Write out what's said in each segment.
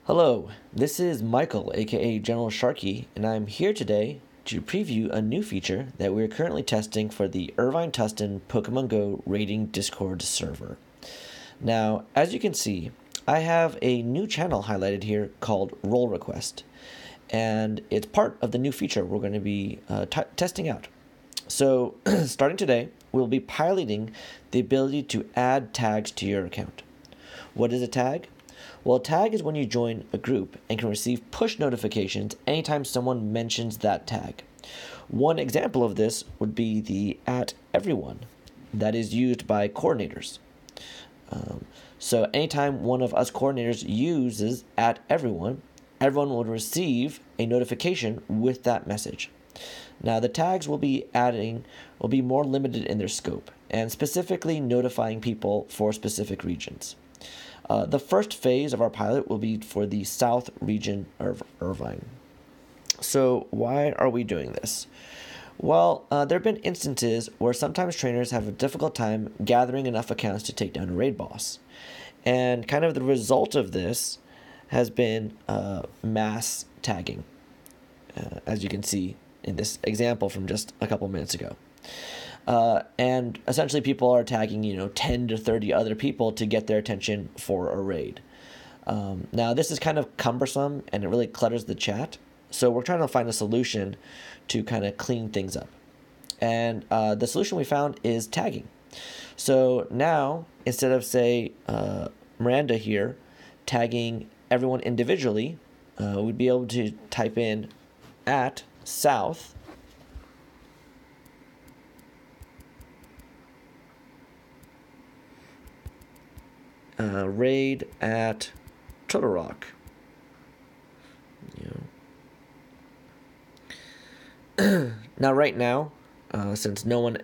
Hello, this is Michael, aka General Sharky, and I'm here today to preview a new feature that we're currently testing for the Irvine Tustin Pokemon Go rating Discord server. Now, as you can see, I have a new channel highlighted here called Roll Request, and it's part of the new feature we're going to be testing out. So, starting today, we'll be piloting the ability to add tags to your account. What is a tag? Well, a tag is when you join a group and can receive push notifications anytime someone mentions that tag. One example of this would be the @everyone that is used by coordinators. So anytime one of us coordinators uses @everyone, everyone will receive a notification with that message. Now, the tags will be more limited in their scope and specifically notifying people for specific regions. The first phase of our pilot will be for the South region of Irvine. So why are we doing this? Well, there have been instances where sometimes trainers have a difficult time gathering enough accounts to take down a raid boss. And kind of the result of this has been mass tagging, as you can see in this example from just a couple minutes ago. And essentially people are tagging, 10 to 30 other people to get their attention for a raid. Now, this is kind of cumbersome and it really clutters the chat. So we're trying to find a solution to kind of clean things up. And the solution we found is tagging. So now, instead of, say, Miranda here tagging everyone individually, we'd be able to type in @South raid at Turtle Rock. Now, right now, since no one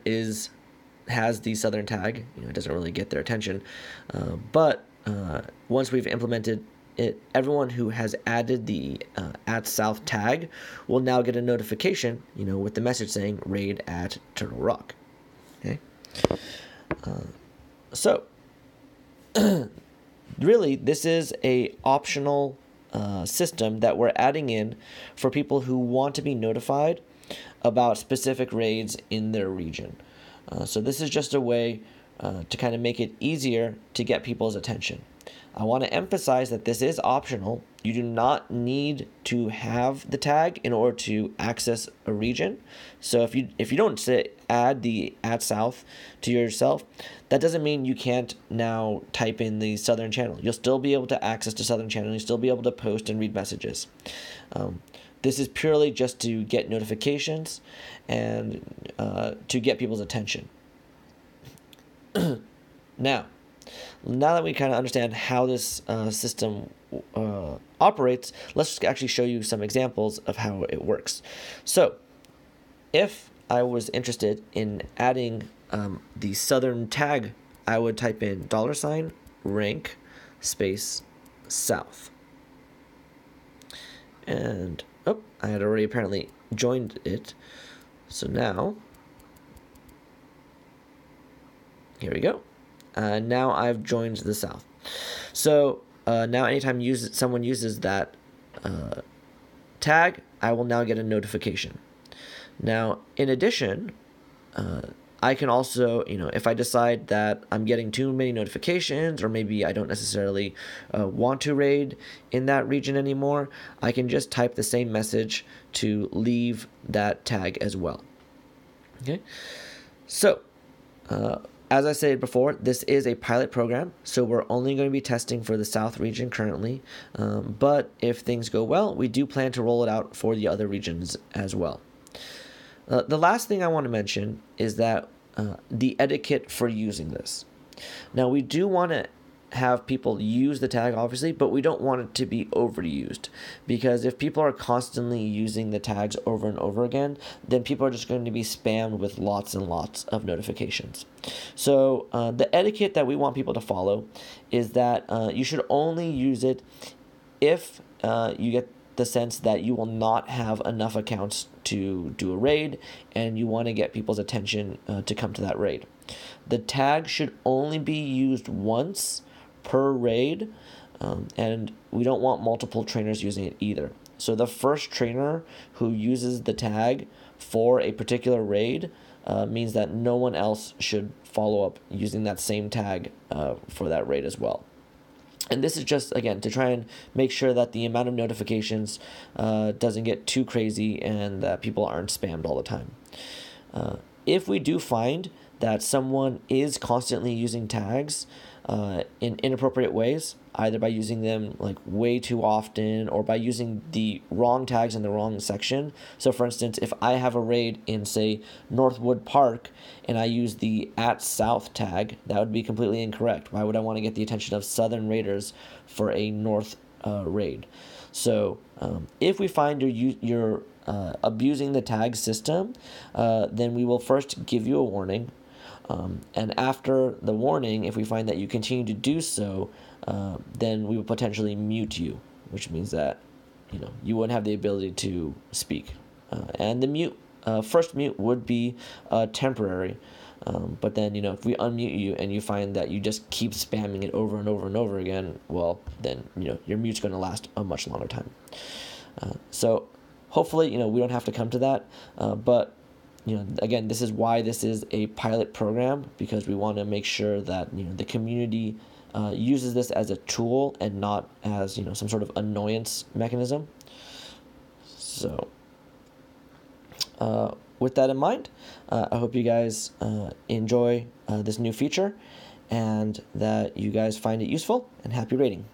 has the southern tag, it doesn't really get their attention. But once we've implemented it, everyone who has added the @South tag will now get a notification, with the message saying raid at Turtle Rock. Okay. So really, this is a optional system that we're adding in for people who want to be notified about specific raids in their region. So this is just a way to kind of make it easier to get people's attention. I want to emphasize that this is optional. You do not need to have the tag in order to access a region. So if you don't add the @South to yourself, that doesn't mean you can't now type in the Southern channel. You'll still be able to access the Southern channel. You'll still be able to post and read messages. This is purely just to get notifications and to get people's attention. Now that we kind of understand how this system operates, let's just actually show you some examples of how it works. So, if I was interested in adding the Southern tag, I would type in $rank space South. And, I had already apparently joined it. So now, here we go. Now I've joined the South. So now anytime someone uses that tag, I will now get a notification. Now, in addition, I can also, if I decide that I'm getting too many notifications or maybe I don't necessarily want to raid in that region anymore, I can just type the same message to leave that tag as well. Okay, so as I said before, this is a pilot program, so we're only going to be testing for the South region currently. But if things go well, we do plan to roll it out for the other regions as well. The last thing I want to mention is that the etiquette for using this. Now, we do want to have people use the tag, obviously, but we don't want it to be overused, because if people are constantly using the tags over and over again, then people are just going to be spammed with lots and lots of notifications. So the etiquette that we want people to follow is that you should only use it if you get the sense that you will not have enough accounts to do a raid and you want to get people's attention to come to that raid. The tag should only be used once per raid, and we don't want multiple trainers using it either. So the first trainer who uses the tag for a particular raid means that no one else should follow up using that same tag for that raid as well. And this is just, again, to try and make sure that the amount of notifications doesn't get too crazy and that people aren't spammed all the time. If we do find that someone is constantly using tags in inappropriate ways, either by using them like way too often or by using the wrong tags in the wrong section. So for instance, if I have a raid in, say, Northwood Park and I use the @south tag, that would be completely incorrect. Why would I want to get the attention of southern raiders for a north raid? So if we find you're abusing the tag system, then we will first give you a warning. And after the warning, if we find that you continue to do so, then we will potentially mute you, which means that you wouldn't have the ability to speak. And the first mute would be temporary. But then if we unmute you and you find that you just keep spamming it over and over and over again, well, then your mute's going to last a much longer time. So hopefully we don't have to come to that. But again, this is why this is a pilot program, because we want to make sure that the community uses this as a tool and not as some sort of annoyance mechanism. So with that in mind, I hope you guys enjoy this new feature and that you guys find it useful, and happy raiding.